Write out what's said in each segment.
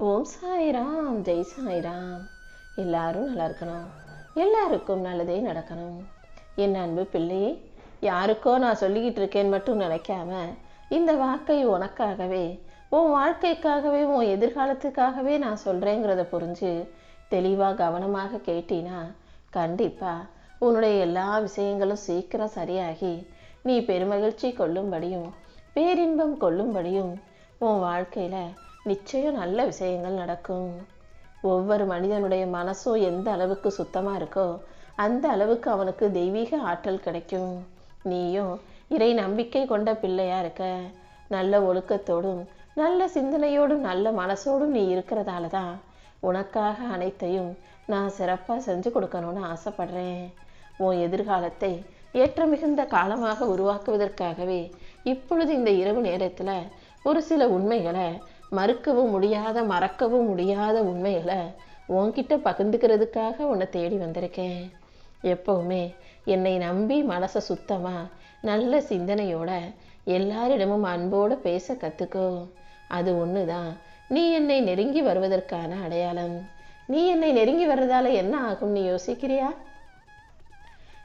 ஓம் சாய்ராம், ஜெய் சாய்ராம். எல்லாரும் நல்லா இருக்கணும், எல்லாருக்கும் நல்லதே நடக்கணும். என் அன்பு பிள்ளையே, யாருக்கோ நான் சொல்லிக்கிட்டு இருக்கேன்னு மட்டும் நினைக்காம, இந்த வாக்கை உனக்காகவே, உன் வாழ்க்கைக்காகவே, உன் எதிர்காலத்துக்காகவே நான் சொல்கிறேங்கிறத புரிஞ்சு தெளிவாக கவனமாக கேட்டினா கண்டிப்பாக உன்னுடைய எல்லா விஷயங்களும் சீக்கிரம் சரியாகி நீ பெருமகிழ்ச்சி கொள்ளும்படியும் பேரின்பம் கொள்ளும்படியும் உன் வாழ்க்கையில் நிச்சயம் நல்ல விஷயங்கள் நடக்கும். ஒவ்வொரு மனிதனுடைய மனசும் எந்த அளவுக்கு சுத்தமாக இருக்கோ அந்த அளவுக்கு அவனுக்கு தெய்வீக ஆற்றல் கிடைக்கும். நீயும் இறை நம்பிக்கை கொண்ட பிள்ளையா இருக்க, நல்ல ஒழுக்கத்தோடும் நல்ல சிந்தனையோடும் நல்ல மனசோடும் நீ இருக்கிறதால தான் உனக்காக அனைத்தையும் நான் சிறப்பாக செஞ்சு கொடுக்கணும்னு ஆசைப்படுறேன். உன் எதிர்காலத்தை ஏற்ற மிகுந்த காலமாக உருவாக்குவதற்காகவே இப்பொழுது இந்த இரவு நேரத்தில் ஒரு சில உண்மைகளை, மறுக்கவும் முடியாத மறக்கவும் முடியாத உண்மைகளை உன்கிட்ட பகிர்ந்துக்கிறதுக்காக உன்னை தேடி வந்திருக்கேன். எப்பவுமே என்னை நம்பி மனசை சுத்தமாக நல்ல சிந்தனையோட எல்லாரிடமும் அன்போடு பேச கற்றுக்கோ. அது ஒன்று தான் நீ என்னை நெருங்கி வருவதற்கான அடையாளம். நீ என்னை நெருங்கி வர்றதால என்ன ஆகும் நீ யோசிக்கிறியா?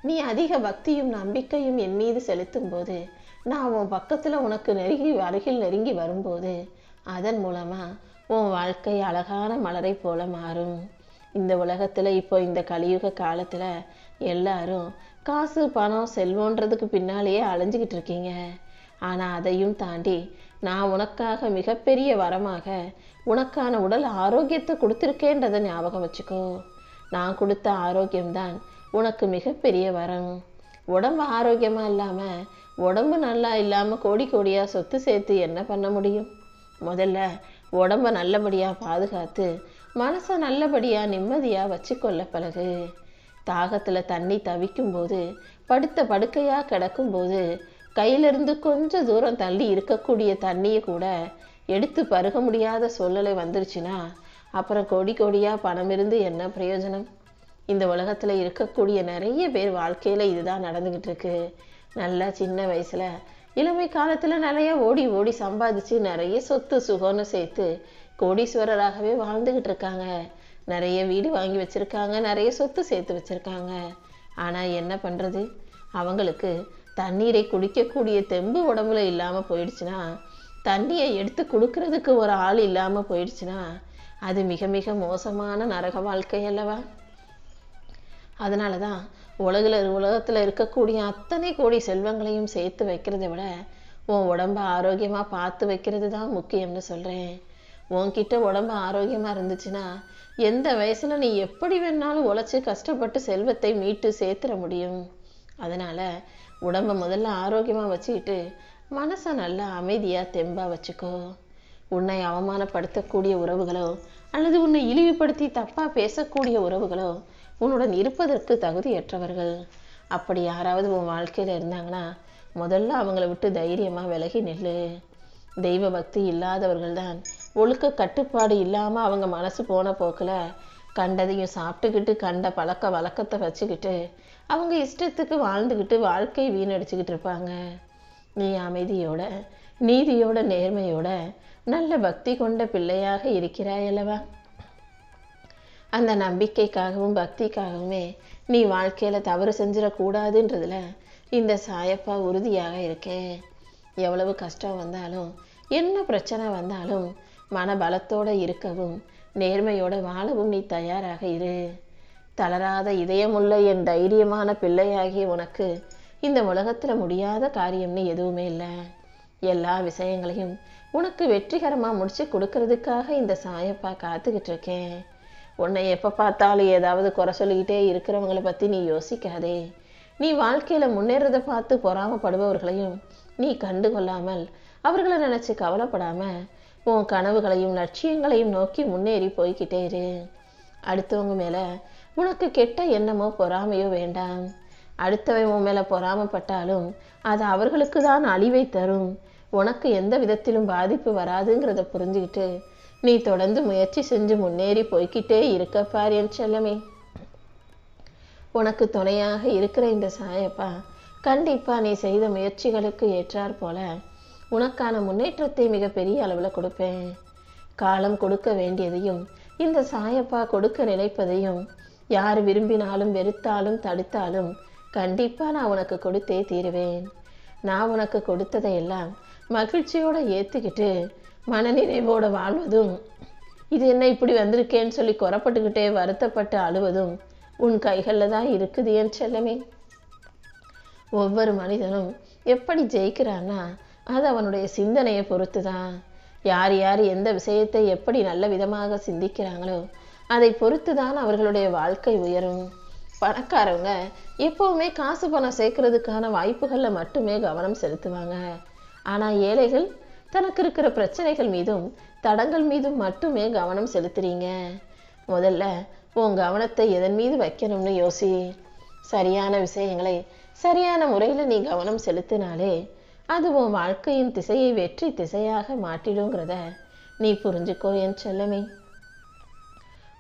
நீ அதிக பக்தியும் நம்பிக்கையும் என் மீது செலுத்தும் போது, நான் உன் பக்கத்தில் உனக்கு அருகில் நெருங்கி வரும்போது, அதன் மூலமாக உன் வாழ்க்கை அழகான மலரை போல மாறும். இந்த உலகத்தில் இப்போ இந்த கலியுக காலத்தில் எல்லாரும் காசு பணம் செல்வன்றதுக்கு பின்னாலேயே அலைஞ்சிக்கிட்டு இருக்கீங்க. ஆனால் அதையும் தாண்டி நான் உனக்காக மிகப்பெரிய வரமாக உனக்கான உடல் ஆரோக்கியத்தை கொடுத்துருக்கேன்றதை ஞாபகம் வச்சுக்கோ. நான் கொடுத்த ஆரோக்கியம்தான் உனக்கு மிகப்பெரிய வரம். உடம்பு ஆரோக்கியமாக இல்லாமல், உடம்பு நல்லா இல்லாமல் கோடி கோடியாக சொத்து சேர்த்து என்ன பண்ண முடியும்? முதல்ல உடம்பை நல்லபடியாக பாதுகாத்து மனசை நல்லபடியாக நிம்மதியாக வச்சுக்கொள்ள பழகு. தாகத்தில் தண்ணி தவிக்கும்போது, படுத்த படுக்கையாக கிடக்கும்போது, கையிலிருந்து கொஞ்சம் தூரம் தள்ளி இருக்கக்கூடிய தண்ணியை கூட எடுத்து பருக முடியாத சூழ்நிலை வந்துருச்சுன்னா அப்புறம் கோடி கோடியாக பணம் இருந்து என்ன பிரயோஜனம்? இந்த உலகத்தில் இருக்கக்கூடிய நிறைய பேர் வாழ்க்கையில் இதுதான் நடந்துக்கிட்டு இருக்கு. நல்லா சின்ன வயசில் இளமை காலத்தில் நிறைய ஓடி ஓடி சம்பாதிச்சு நிறைய சொத்து சுகம்னு சேர்த்து கோடீஸ்வரராகவே வாழ்ந்துக்கிட்டு இருக்காங்க. நிறைய வீடு வாங்கி வச்சுருக்காங்க, நிறைய சொத்து சேர்த்து வச்சுருக்காங்க. ஆனால் என்ன பண்ணுறது? அவங்களுக்கு தண்ணீரை குடிக்கக்கூடிய தெம்பு உடம்புல இல்லாமல் போயிடுச்சுன்னா, தண்ணியை எடுத்து கொடுக்கறதுக்கு ஒரு ஆள் இல்லாமல் போயிடுச்சுன்னா அது மிக மிக மோசமான நரக வாழ்க்கை அல்லவா? அதனால தான் உலகத்தில் இருக்கக்கூடிய அத்தனை கோடி செல்வங்களையும் சேர்த்து வைக்கிறத விட உன் உடம்பை ஆரோக்கியமாக பார்த்து வைக்கிறது தான் முக்கியம்னு சொல்கிறேன். உன்கிட்ட உடம்பு ஆரோக்கியமாக இருந்துச்சுன்னா எந்த வயசில் நீ எப்படி வேணாலும் உழைச்சி கஷ்டப்பட்டு செல்வத்தை மீட்டு சேர்த்துட முடியும். அதனால் உடம்பை முதல்ல ஆரோக்கியமாக வச்சுக்கிட்டு மனசை நல்லா அமைதியாக தெம்பாக வச்சுக்கோ. உன்னை அவமானப்படுத்தக்கூடிய உறவுகளோ அல்லது உன்னை இழிவுபடுத்தி தப்பாக பேசக்கூடிய உறவுகளோ உன்னுடன் இருப்பதற்கு தகுதியற்றவர்கள். அப்படி யாராவது உன் வாழ்க்கையில் இருந்தாங்கன்னா முதல்ல அவங்கள விட்டு தைரியமாக விலகி நில்லு. தெய்வ பக்தி இல்லாதவர்கள் தான் ஒழுக்க கட்டுப்பாடு இல்லாமல் அவங்க மனசு போன போக்கில் கண்டதையும் சாப்பிட்டுக்கிட்டு கண்ட பழக்க வழக்கத்தை வச்சுக்கிட்டு அவங்க இஷ்டத்துக்கு வாழ்ந்துக்கிட்டு வாழ்க்கையை வீணடிச்சுக்கிட்டு இருப்பாங்க. நீ அமைதியோட நீதியோட நேர்மையோட நல்ல பக்தி கொண்ட பிள்ளையாக இருக்கிறாய் அல்லவா? அந்த நம்பிக்கைக்காகவும் பக்திக்காகவுமே நீ வாழ்க்கையில் தவறு செஞ்சிடக்கூடாதுன்றதுல இந்த சாயப்பா உறுதியாக இருக்கேன். எவ்வளவு கஷ்டம் வந்தாலும் என்ன பிரச்சனை வந்தாலும் மன பலத்தோடு இருக்கவும் நேர்மையோடு வாழவும் நீ தயாராக இரு. தளராத இதயமுள்ள என் தைரியமான பிள்ளையாகிய உனக்கு இந்த உலகத்தில் முடியாத காரியம்னு எதுவுமே இல்லை. எல்லா விஷயங்களையும் உனக்கு வெற்றிகரமாக முடிச்சு கொடுக்கறதுக்காக இந்த சாயப்பா காத்துக்கிட்டு இருக்கேன். உன்னை எப்போ பார்த்தாலும் ஏதாவது குறை சொல்லிக்கிட்டே இருக்கிறவங்கள பற்றி நீ யோசிக்காதே. நீ வாழ்க்கையில் முன்னேறதை பார்த்து பொறாமப்படுபவர்களையும் நீ கண்டுகொள்ளாமல் அவர்களை நினச்சி கவலைப்படாமல் உன் கனவுகளையும் லட்சியங்களையும் நோக்கி முன்னேறி போய்கிட்டே இரு. அடுத்தவங்க மேலே உனக்கு கெட்ட எண்ணமோ பொறாமையோ வேண்டாம். அடுத்தவன் உன் மேலே பொறாமப்பட்டாலும் அது அவர்களுக்கு தான் அழிவை தரும். உனக்கு எந்த விதத்திலும் பாதிப்பு வராதுங்கிறத புரிஞ்சுக்கிட்டு நீ தொடர்ந்து முயற்சி செஞ்சு முன்னேறி போய்கிட்டே இருக்கப்பார் என் செல்லமே. உனக்கு துணையாக இருக்கிற இந்த சாயப்பா கண்டிப்பாக நீ செய்த முயற்சிகளுக்கு ஏற்றாற் போல உனக்கான முன்னேற்றத்தை மிக பெரிய அளவில் கொடுப்பேன். காலம் கொடுக்க வேண்டியதையும் இந்த சாயப்பா கொடுக்க நினைப்பதையும் யார் விரும்பினாலும் வெறுத்தாலும் தடுத்தாலும் கண்டிப்பா நான் உனக்கு கொடுத்தே தீருவேன். நான் உனக்கு கொடுத்ததையெல்லாம் மகிழ்ச்சியோட ஏத்துக்கிட்டு மனநிறைவோட வாழ்வதும், இது என்ன இப்படி வந்திருக்கேன்னு சொல்லி குறப்பட்டுக்கிட்டே வருத்தப்பட்டு அழுவதும் உன் கைகளில் தான் இருக்குது என் செல்லமே. ஒவ்வொரு மனிதனும் எப்படி ஜெயிக்கிறான்னா அது அவனுடைய சிந்தனையை பொறுத்து தான். யார் யார் எந்த விஷயத்தை எப்படி நல்ல விதமாக சிந்திக்கிறாங்களோ அதை பொறுத்து தான் அவர்களுடைய வாழ்க்கை உயரும். பணக்காரவங்க எப்பவுமே காசு பணம் சேர்க்கறதுக்கான வாய்ப்புகளில் மட்டுமே கவனம் செலுத்துவாங்க. ஆனால் ஏழைகள் தனக்கு இருக்கிற பிரச்சனைகள் மீதும் தடங்கள் மீதும் மட்டுமே கவனம் செலுத்துறீங்க. முதல்ல உன் கவனத்தை எதன் மீது வைக்கணும்னு யோசி. சரியான விஷயங்களை சரியான முறையில் நீ கவனம் செலுத்தினாலே அது உன் வாழ்க்கையின் திசையை வெற்றி திசையாக மாற்றிடுங்கிறத நீ புரிஞ்சுக்கோ என் செல்லமே.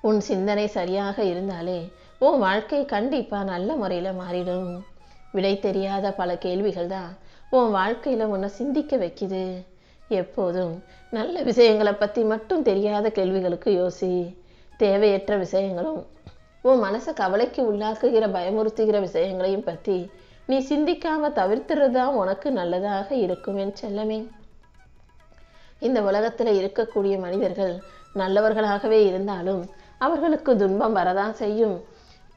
உன் சிந்தனை சரியாக இருந்தாலே உன் வாழ்க்கை கண்டிப்பா நல்ல முறையில மாறிடும். விடை தெரியாத பல கேள்விகள் தான் உன் வாழ்க்கையில உன்னை சிந்திக்க வைக்குது. எப்போதும் நல்ல விஷயங்களை பத்தி மட்டும் தெரியாத கேள்விகளுக்கு யோசி. தேவையற்ற விஷயங்களும் உன் மனசை கவலைக்கு உள்ளாக்குகிற பயமுறுத்துகிற விஷயங்களையும் பத்தி நீ சிந்திக்காம தவிர்த்துறது தான் உனக்கு நல்லதாக இருக்கும் என் செல்லமே. இந்த உலகத்துல இருக்கக்கூடிய மனிதர்கள் நல்லவர்களாகவே இருந்தாலும் அவர்களுக்கு துன்பம் வரதான் செய்யும்.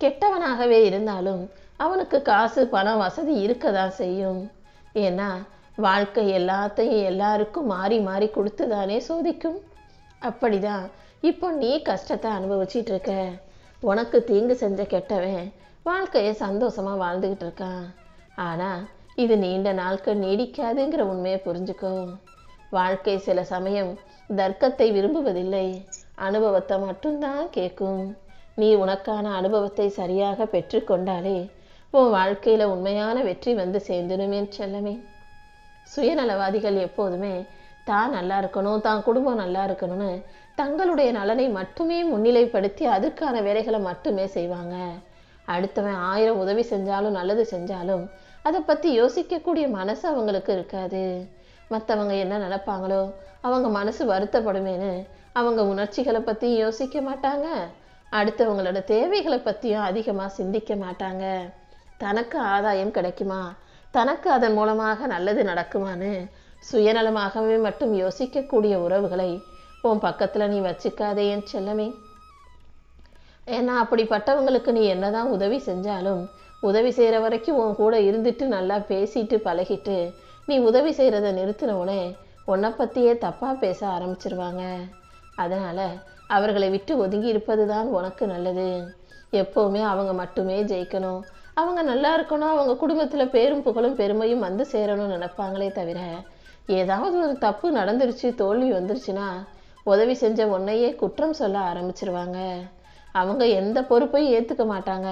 கெட்டவனாகவே இருந்தாலும் அவனுக்கு காசு பணம் வசதி இருக்கதான் செய்யும். ஏன்னா வாழ்க்கை எல்லாத்தையும் எல்லாருக்கும் மாறி மாறி கொடுத்துதானே சோதிக்கும். அப்படிதான் இப்போ நீ கஷ்டத்தை அனுபவிச்சிட்டு இருக்க. உனக்கு தீங்கு செஞ்ச கெட்டவன் வாழ்க்கையை சந்தோஷமா வாழ்ந்துகிட்டு இருக்கான். ஆனா இது நீண்ட நாட்கள் நீடிக்காதுங்கிற உண்மையை புரிஞ்சுக்கோ. வாழ்க்கை சில சமயம் தர்க்கத்தை விரும்புவதில்லை, அனுபவத்தை மட்டும்தான் கேட்கும். நீ உனக்கான அனுபவத்தை சரியாக பெற்றுக்கொண்டாலே உன் வாழ்க்கையில உண்மையான வெற்றி வந்து சேர்ந்துடுமே செல்லமே. சுயநலவாதிகள் எப்போதுமே தான் நல்லா இருக்கணும், தான் குடும்பம் நல்லா இருக்கணும்னு தங்களுடைய நலனை மட்டுமே முன்னிலைப்படுத்தி அதற்கான வேலைகளை மட்டுமே செய்வாங்க. அடுத்தவன் 1000 உதவி செஞ்சாலும் நல்லது செஞ்சாலும் அதை பத்தி யோசிக்கக்கூடிய மனசு அவங்களுக்கு இருக்காது. மற்றவங்க என்ன நினைப்பாங்களோ அவங்க மனசு வருத்தப்படுமேன்னு அவங்க உணர்ச்சிகளை பத்தி யோசிக்க மாட்டாங்க. அடுத்தவங்களோட தேவைகளை பத்தியும் அதிகமா சிந்திக்க மாட்டாங்க. தனக்கு ஆதாயம் கிடைக்குமா, தனக்கு அதன் மூலமாக நல்லது நடக்குமான்னு சுயநலமாகவே மட்டும் யோசிக்கக்கூடிய உறவுகளை உன் பக்கத்துல நீ வச்சுக்காதே என் செல்லமே. ஏன்னா அப்படிப்பட்டவங்களுக்கு நீ என்னதான் உதவி செஞ்சாலும் உதவி செய்யற வரைக்கும் உன் கூட இருந்துட்டு நல்லா பேசிட்டு பழகிட்டு நீ உதவி செய்யறத நிறுத்தினவுடனே உன்னை பத்தியே தப்பா பேச ஆரம்பிச்சிருவாங்க. அதனால அவர்களை விட்டு ஒதுங்கி இருப்பது தான் உனக்கு நல்லது. எப்பவுமே அவங்க மட்டுமே ஜெயிக்கணும், அவங்க நல்லா இருக்கணும், அவங்க குடும்பத்துல பேரும் புகழும் பெருமையும் வந்து சேரணும்னு நினைப்பாங்களே தவிர ஏதாவது ஒரு தப்பு நடந்துருச்சு தோல்வி வந்துருச்சுன்னா உதவி செஞ்ச உன்னையே குற்றம் சொல்ல ஆரம்பிச்சிருவாங்க. அவங்க எந்த பொறுப்பையும் ஏத்துக்க மாட்டாங்க.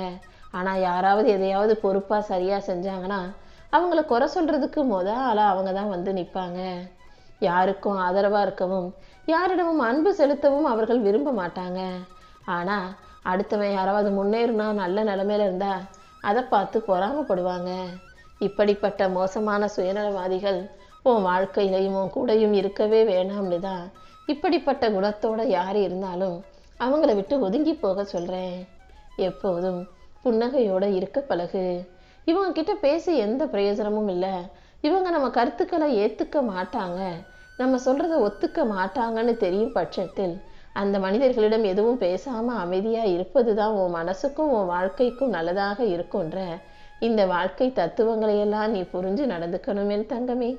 ஆனா யாராவது எதையாவது பொறுப்பா சரியா செஞ்சாங்கன்னா அவங்கள குறை சொல்றதுக்கு ஆளா அவங்க தான் வந்து நிற்பாங்க. யாருக்கும் ஆதரவா இருக்கவும் யாரிடமும் அன்பு செலுத்தவும் அவர்கள் விரும்ப மாட்டாங்க. ஆனா அடுத்தவன் யாராவது முன்னேறினா நல்ல நிலைமையில இருந்தா அதை பார்த்து பொறாமப்படுவாங்க. இப்படிப்பட்ட மோசமான சுயநலவாதிகள் உன் வாழ்க்கையிலையும் உன் கூடையும் இருக்கவே வேணாம்னு தான் இப்படிப்பட்ட குணத்தோட யார் இருந்தாலும் அவங்கள விட்டு ஒதுங்கி போக சொல்றேன். எப்போதும் புன்னகையோட இருக்க பழகு. இவங்க கிட்ட பேசி எந்த பிரயோஜனமும் இல்லை. இவங்க நம்ம கருத்துக்களை ஏத்துக்க மாட்டாங்க, நம்ம சொல்றத ஒத்துக்க மாட்டாங்கன்னு தெரியும் பட்சத்தில் அந்த மனிதர்களிடம் எதுவும் பேசாம அமைதியா இருப்பதுதான் உன் மனசுக்கும் உன் வாழ்க்கைக்கும் நல்லதாக இருக்கும்ன்ற இந்த வாழ்க்கை தத்துவங்களை எல்லாம் நீ புரிஞ்சு நடந்துக்கணும் என் தங்கமே.